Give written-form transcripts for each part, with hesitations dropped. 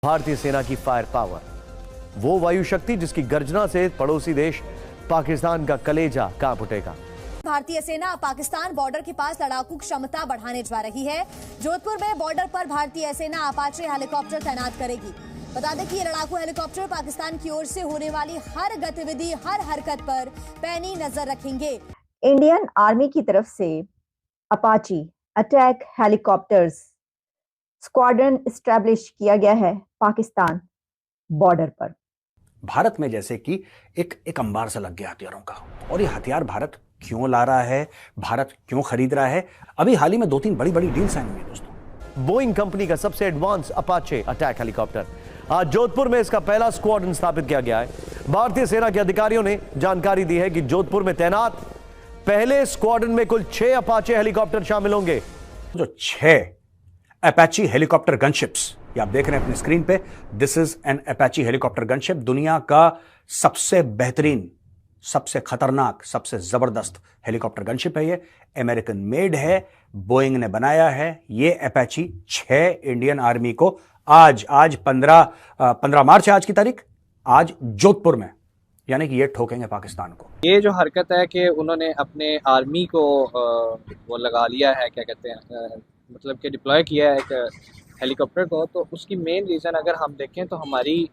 भारतीय सेना की फायर पावर, वो वायु शक्ति जिसकी गर्जना से पड़ोसी देश पाकिस्तान का कलेजा कांप उठेगा। भारतीय सेना पाकिस्तान बॉर्डर के पास लड़ाकू क्षमता बढ़ाने जा रही है। जोधपुर में बॉर्डर पर भारतीय सेना अपाचे हेलीकॉप्टर तैनात करेगी। बता दें कि ये लड़ाकू हेलीकॉप्टर पाकिस्तान की ओर से होने वाली हर गतिविधि, हर हरकत पर पैनी नजर रखेंगे। इंडियन आर्मी की तरफ से Apache attack helicopters squadron establish किया गया है पाकिस्तान बॉर्डर पर। भारत में जैसे कि एक अंबार सा लग गया हथियारों का, और ये हथियार भारत क्यों ला रहा है, भारत क्यों खरीद रहा है। अभी हाल ही में 2-3 बड़ी बड़ी डील साइन हुई है दोस्तों। बोइंग कंपनी का सबसे एडवांस अपाचे अटैक हेलीकॉप्टर आज जोधपुर में इसका पहला स्क्वाड्रन स्थापित किया गया है। भारतीय सेना के अधिकारियों ने जानकारी दी है कि जोधपुर में तैनात पहले स्क्वाड्रन में कुल 6 अपाचे हेलीकॉप्टर शामिल होंगे। जो 6 अपाची हेलीकॉप्टर गनशिप्स ये आप देख रहे हैं अपनी स्क्रीन पे, this is an Apache helicopter gunship. दुनिया का सबसे बेहतरीन, सबसे खतरनाक, सबसे जबरदस्त हेलीकॉप्टर गनशिप है ये। अमेरिकन मेड है, बोइंग ने बनाया है। ये अपाची 6 इंडियन आर्मी को आज 15 मार्च है आज की तारीख, आज जोधपुर में, यानी कि ये ठोकेंगे पाकिस्तान को। ये जो हरकत है कि उन्होंने अपने आर्मी को वो लगा लिया है, क्या कहते हैं, मतलब कि डिप्लॉय किया है एक हेलीकॉप्टर को, तो उसकी मेन रीज़न अगर हम देखें तो हमारी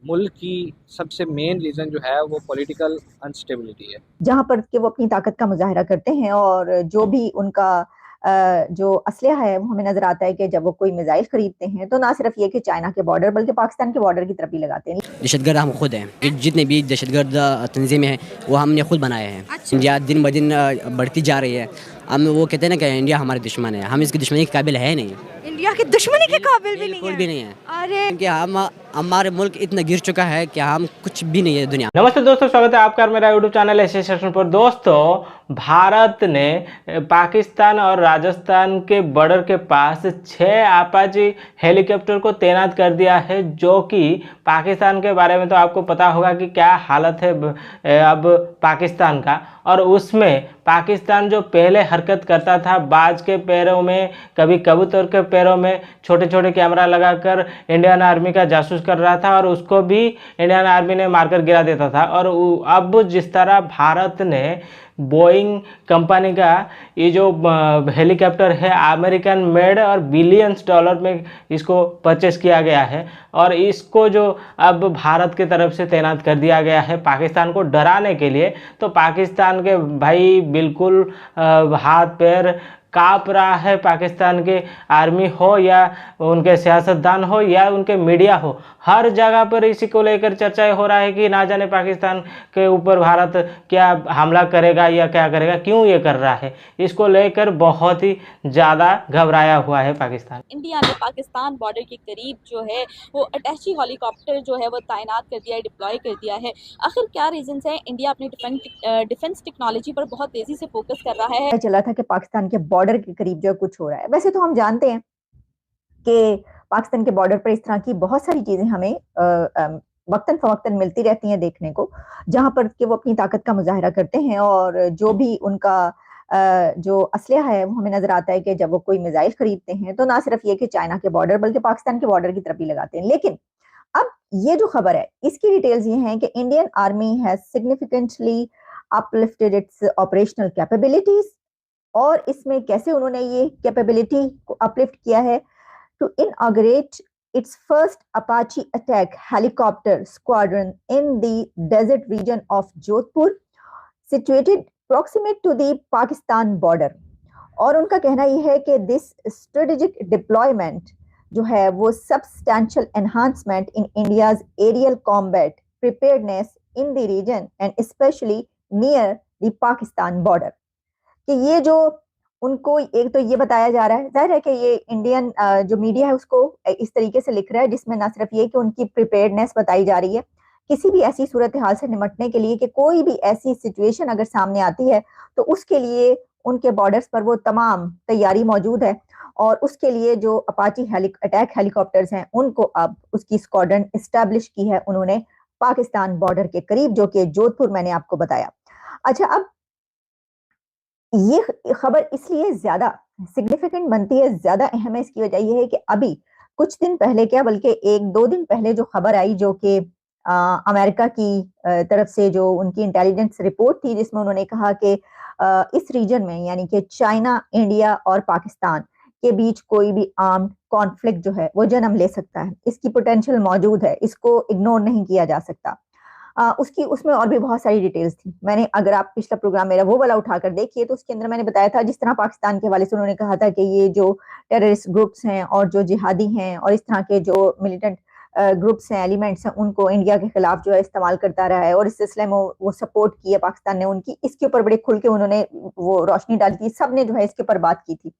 मुल्क की सबसे मेन रीज़न जो है वो पॉलिटिकल अनस्टेबिलिटी है, जहाँ पर कि वो अपनी ताकत का मुजाहिरा करते हैं और जो भी उनका जो असलहा है वो हमें नजर आता है कि जब वो कोई मिसाइल खरीदते हैं तो ना सिर्फ ये कि चाइना के बॉर्डर बल्कि पाकिस्तान के बॉर्डर की तरफ भी लगाते हैं। दहशतगर्द हम खुद हैं, जितने भी दहशतगर्द तंजीमें हैं वो हमने खुद बनाए हैं। अच्छा। इंडिया दिन ब दिन बढ़ती जा रही है। हम वो कहते हैं ना कि इंडिया हमारे दुश्मन है, हम इसकी दुश्मनी के काबिल है नहीं। इंडिया की दुश्मनी के काबिल भी नहीं है। अरे क्योंकि हमारे मुल्क इतना गिर चुका है कि हम कुछ भी नहीं है दुनिया। नमस्ते दोस्तों, स्वागत है आपका मेरा यूट्यूब चैनल ऐसे सेक्शन पर। दोस्तों, भारत ने पाकिस्तान और राजस्थान के बॉर्डर के पास 6 अपाची हेलीकॉप्टर को तैनात कर दिया है, जो कि पाकिस्तान के बारे में तो आपको पता होगा कि क्या हालत है अब पाकिस्तान का। और उसमें पाकिस्तान जो पहले हरकत करता था, बाज के पैरों में, कभी कबूतर के पैरों में छोटे छोटे कैमरा लगाकर इंडियन आर्मी का जासूस कर रहा था और उसको भी इंडियन आर्मी ने मारकर गिरा देता था। और अब जिस तरह भारत ने बोइंग कंपनी का ये जो हेलीकॉप्टर है अमेरिकन मेड और बिलियंस डॉलर में इसको परचेस किया गया है, और इसको जो अब भारत की तरफ से तैनात कर दिया गया है पाकिस्तान को डराने के लिए, तो पाकिस्तान के भाई बिल्कुल हाथ पैर काँप रहा है। पाकिस्तान के आर्मी हो या उनके सियासतदान हो या उनके मीडिया हो, हर जगह पर इसी को लेकर चर्चा हो रहा है कि ना जाने पाकिस्तान के ऊपर भारत क्या हमला करेगा या क्या करेगा, क्यों ये कर रहा है। इसको लेकर बहुत ही ज़्यादा घबराया हुआ है पाकिस्तान। इंडिया ने पाकिस्तान बॉर्डर के करीब जो है वो अटैची हेलीकॉप्टर जो है वो तैनात कर दिया है, डिप्लॉय कर दिया है। आखिर क्या रीजंस है? इंडिया अपनी डिफेंस टेक्नोलॉजी पर बहुत तेजी से फोकस कर रहा है। चला था कि पाकिस्तान के बॉर्डर के करीब जो कुछ हो रहा है। वैसे तो हम जानते हैं कि पाकिस्तान के बॉर्डर पर इस तरह की बहुत सारी चीजें हमें वक्तन फवक्तन मिलती रहती हैं देखने को, जहां पर कि वो अपनी ताकत का मुजाहिरा करते हैं और जो भी उनका जो असलहा है वो हमें नजर आता है कि जब वो कोई मिसाइल खरीदते हैं तो ना सिर्फ ये कि चाइना के बॉर्डर बल्कि पाकिस्तान के बॉर्डर की तरफ भी लगाते हैं। लेकिन अब ये जो खबर है इसकी डिटेल्स ये हैं कि Indian army has significantly uplifted it's operational capabilities, और इसमें कैसे उन्होंने ये कैपेबिलिटी को अपलिफ्ट किया है, to inaugurate its first Apache attack helicopter squadron in the desert region of Jodhpur situated proximate to the Pakistan border. और उनका कहना यह है कि दिस स्ट्रेटेजिक डिप्लॉयमेंट जो है वो substantial enhancement in India's aerial combat preparedness in the region and specially near the Pakistan border. कि ये जो उनको एक तो ये बताया जा रहा है, जाहिर है कि ये इंडियन जो मीडिया है उसको इस तरीके से लिख रहा है जिसमें ना सिर्फ ये कि उनकी प्रिपेयर्डनेस बताई जा रही है किसी भी ऐसी सूरत हाल से निपटने के लिए कि कोई भी ऐसी सिचुएशन अगर सामने आती है तो उसके लिए उनके बॉर्डर्स पर वो तमाम तैयारी मौजूद है, और उसके लिए जो अपाची अटैक हेलीकॉप्टर्स हैं उनको अब उसकी स्क्वाड्रन एस्टैब्लिश की है उन्होंने पाकिस्तान बॉर्डर के करीब, जो कि जोधपुर मैंने आपको बताया। अच्छा, अब ये खबर इसलिए ज्यादा सिग्निफिकेंट बनती है, ज्यादा अहम है, इसकी वजह यह है कि अभी कुछ दिन पहले क्या बल्कि 1-2 दिन पहले जो खबर आई, जो कि अमेरिका की तरफ से जो उनकी इंटेलिजेंस रिपोर्ट थी, जिसमें उन्होंने कहा कि इस रीजन में यानी कि चाइना, इंडिया और पाकिस्तान के बीच कोई भी आर्म्ड कॉन्फ्लिक्ट जो है वो जन्म ले सकता है, इसकी पोटेंशियल मौजूद है, इसको इग्नोर नहीं किया जा सकता। उसमें और भी बहुत सारी डिटेल्स थी। मैंने, अगर आप पिछला प्रोग्राम मेरा वो वाला उठाकर देखिए तो उसके अंदर मैंने बताया था, जिस तरह पाकिस्तान के हवाले से उन्होंने कहा था कि ये जो टेररिस्ट ग्रुप्स हैं और जो जिहादी हैं और इस तरह के जो मिलिटेंट ग्रुप्स हैं, एलिमेंट्स हैं, उनको इंडिया के खिलाफ जो है इस्तेमाल करता रहा है और इस सिलसिले में वो सपोर्ट की है पाकिस्तान ने उनकी, इसके ऊपर बड़े खुल के उन्होंने वो रोशनी डाली थी, सबने जो है इसके ऊपर बात की थी।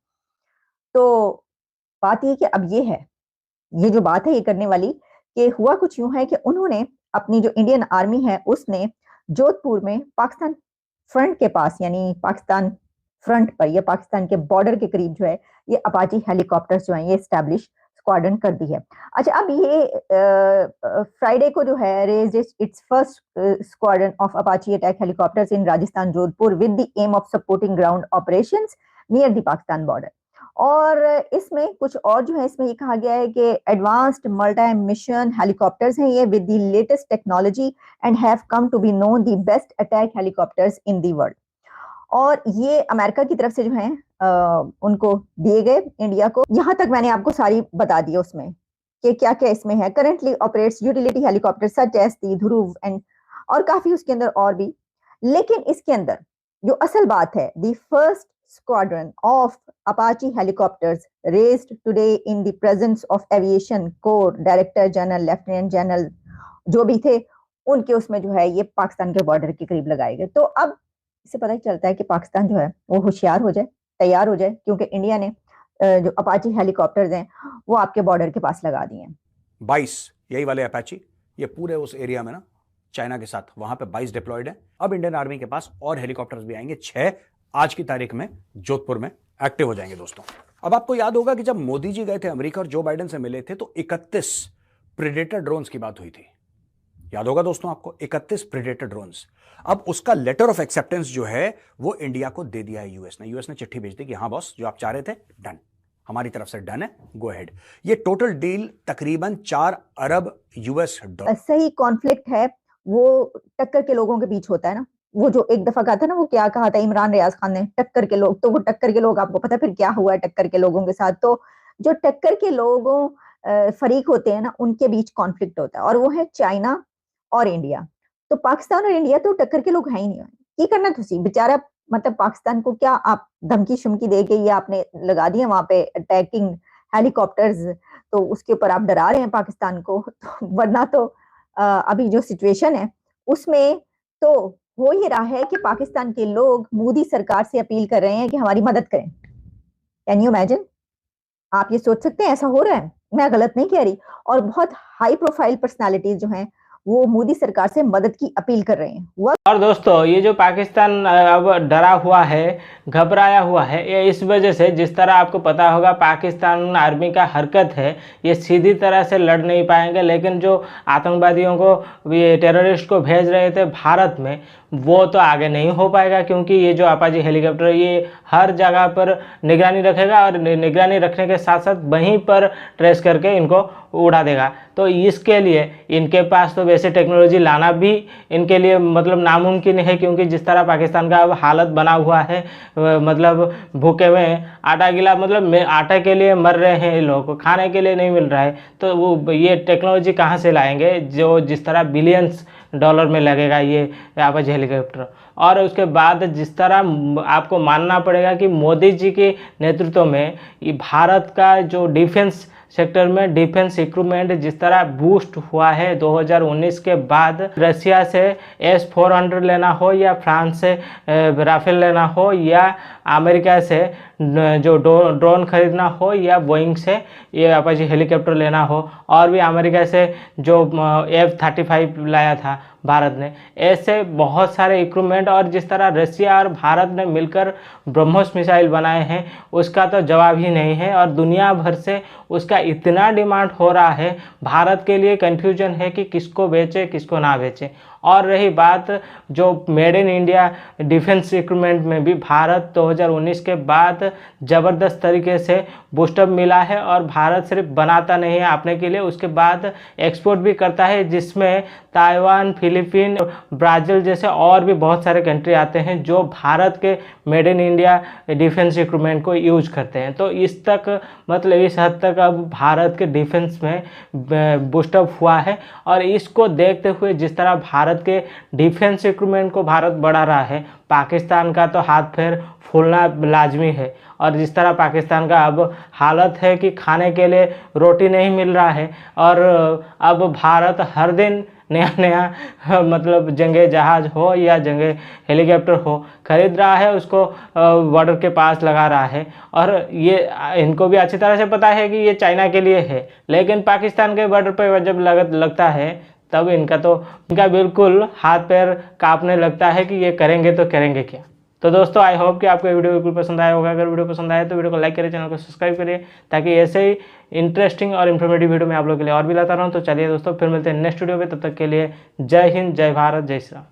तो बात ये कि अब ये है, ये जो बात है ये करने वाली, कि हुआ कुछ यूं है कि उन्होंने अपनी जो इंडियन आर्मी है उसने जोधपुर में पाकिस्तान फ्रंट के पास, यानी पाकिस्तान फ्रंट पर या पाकिस्तान के बॉर्डर के करीब जो है ये अपाची हेलीकॉप्टर्स जो है ये एस्टैब्लिश स्क्वाड्रन कर दी है। अच्छा, अब ये फ्राइडे को जो है raised its first squadron of Apache attack helicopters in Rajasthan Jodhpur with the aim of supporting ground operations near the Pakistan border. और इसमें कुछ और जो है, इसमें ये कहा गया है कि एडवांस्ड मल्टी मिशन हेलीकॉप्टर्स हैं ये with the latest technology and have come to be known the best attack helicopters in the world. और ये अमेरिका की तरफ से जो है उनको दिए गए इंडिया को। यहाँ तक मैंने आपको सारी बता दी उसमें कि क्या क्या इसमें है। Currently operates utility helicopter such as the Dhruv and, और काफी उसके अंदर और भी। लेकिन इसके अंदर जो असल बात है, the first squadron of Apache helicopters raised today in the presence of Aviation Corps Director General, Lieutenant General जो भी थे उनके, उसमें जो है ये पाकिस्तान के बॉर्डर के करीब लगाए गए। तो अब इससे पता ही चलता है कि पाकिस्तान जो है वो होशियार हो जाए, तैयार हो जाए, क्योंकि इंडिया ने जो अपाची हेलीकॉप्टर्स हैं वो आपके बॉर्डर के पास लगा दिए हैं। 22 यही वाले अपाची, ये पूरे उस एरिया में ना चाइना के साथ, वहां पे 22 डिप्लॉयड है। अब इंडियन आर्मी के पास और हेलीकॉप्टर्स भी आएंगे, 6 आज की तारीख में जोधपुर में एक्टिव हो जाएंगे। दोस्तों, अब आपको याद होगा कि जब मोदी जी गए थे अमेरिका और जो बाइडेन से मिले थे तो 31 प्रेडेटर ड्रोन्स की बात हुई थी। याद होगा दोस्तों आपको, 31 प्रेडेटर ड्रोन्स। अब उसका लेटर ऑफ एक्सेप्टेंस जो है वो इंडिया को दे दिया है यूएस ने। यूएस ने चिट्ठी भेज दी कि हाँ बॉस, जो आप चाह रहे थे डन, हमारी तरफ से डन है, गो अहेड। ये टोटल डील तकरीबन 4 अरब यूएस डॉलर। सही कॉन्फ्लिक्ट है वो टक्कर के लोगों के बीच होता है ना। वो जो एक दफा कहा था ना, वो क्या कहा था इमरान रियाज खान ने, टक्कर के लोग। तो वो टक्कर के लोग, आपको पता फिर क्या हुआ है टक्कर के लोगों के साथ। तो जो टक्कर के लोगों फरीक होते हैं ना, उनके बीच कॉन्फ्लिक्ट होता है, और वो है चाइना और इंडिया। तो पाकिस्तान और इंडिया तो टक्कर के लोग है ही नहीं। ये करना तुसी बेचारा, मतलब पाकिस्तान को क्या आप धमकी शुमकी दे के ये आपने लगा दिया वहां पे अटैकिंग हेलीकॉप्टर्स, तो उसके ऊपर आप डरा रहे हैं पाकिस्तान को। तो वरना तो अभी जो सिचुएशन है उसमें तो हो ही रहा है कि पाकिस्तान के लोग मोदी सरकार से अपील कर रहे हैं कि हमारी मदद करें। Can you imagine? आप ये सोच सकते हैं ऐसा हो रहा है? मैं गलत नहीं कह रही। और बहुत हाई प्रोफाइल पर्सनालिटीज जो हैं वो मोदी सरकार से मदद की अपील कर रहे हैं। और दोस्तों, ये जो पाकिस्तान अब डरा हुआ है, घबराया हुआ है, ये इस वजह से, जिस तरह आपको पता होगा पाकिस्तान आर्मी का हरकत है, ये सीधी तरह से लड़ नहीं पाएंगे। लेकिन जो आतंकवादियों को, ये टेररिस्ट को भेज रहे थे भारत में, वो तो आगे नहीं हो पाएगा, क्योंकि ये जो अपाची हेलीकॉप्टर ये हर जगह पर निगरानी रखेगा और निगरानी रखने के साथ साथ वहीं पर ट्रेस करके इनको उड़ा देगा। तो इसके लिए इनके पास तो वैसे टेक्नोलॉजी लाना भी इनके लिए मतलब नामुमकिन है, क्योंकि जिस तरह पाकिस्तान का अब हालत बना हुआ है, मतलब भूखे में आटा गिला, मतलब आटे के लिए मर रहे हैं लोग, खाने के लिए नहीं मिल रहा है। तो वो ये टेक्नोलॉजी कहाँ से लाएंगे जो जिस तरह बिलियंस डॉलर में लगेगा ये अपाची हेलीकॉप्टर। और उसके बाद जिस तरह आपको मानना पड़ेगा कि मोदी जी के नेतृत्व में ये भारत का जो डिफेंस सेक्टर में डिफेंस इक्विपमेंट जिस तरह बूस्ट हुआ है 2019 के बाद, रशिया से S-400 लेना हो या फ्रांस से राफेल लेना हो या अमेरिका से जो ड्रोन खरीदना हो या बोइंग से ये अपाची हेलीकॉप्टर लेना हो, और भी अमेरिका से जो F-35 लाया था भारत ने, ऐसे बहुत सारे इक्विपमेंट। और जिस तरह रशिया और भारत ने मिलकर ब्रह्मोस मिसाइल बनाए हैं उसका तो जवाब ही नहीं है, और दुनिया भर से उसका इतना डिमांड हो रहा है, भारत के लिए कन्फ्यूजन है कि किसको बेचे किसको ना बेचे। और रही बात जो made in India defence equipment में भी भारत 2019 के बाद ज़बरदस्त तरीके से बूस्टअप मिला है। और भारत सिर्फ बनाता नहीं है अपने के लिए, उसके बाद एक्सपोर्ट भी करता है, जिसमें ताइवान, फिलीपीन, ब्राज़ील जैसे और भी बहुत सारे कंट्री आते हैं जो भारत के made in India defence equipment को यूज करते हैं। तो इस तक मतलब इस हद तक अब भारत के डिफेंस में बूस्टअप हुआ है। और इसको देखते हुए जिस तरह भारत के डिफेंस इक्विपमेंट को भारत बढ़ा रहा है, पाकिस्तान का तो हाथ पैर फूलना लाजमी है। और जिस तरह पाकिस्तान का अब हालत है कि खाने के लिए रोटी नहीं मिल रहा है, और अब भारत हर दिन नया नया मतलब जंगे जहाज हो या जंगे हेलीकॉप्टर हो खरीद रहा है, उसको बॉर्डर के पास लगा रहा है। और ये इनको भी अच्छी तरह से पता है कि ये चाइना के लिए है, लेकिन पाकिस्तान के बॉर्डर पर जब लगता है तब इनका बिल्कुल हाथ पैर कांपने लगता है कि ये करेंगे तो करेंगे क्या। तो दोस्तों आई होप कि आपको ये वीडियो बिल्कुल पसंद आया होगा। अगर वीडियो पसंद आया तो वीडियो को लाइक करिए, चैनल को सब्सक्राइब करिए, ताकि ऐसे ही इंटरेस्टिंग और इन्फॉर्मेटिव वीडियो मैं आप लोगों के लिए और भी लाता रहूँ। तो चलिए दोस्तों, फिर मिलते हैं नेक्स्ट वीडियो में, तब तक के लिए जय हिंद, जय भारत, जय श्री राम।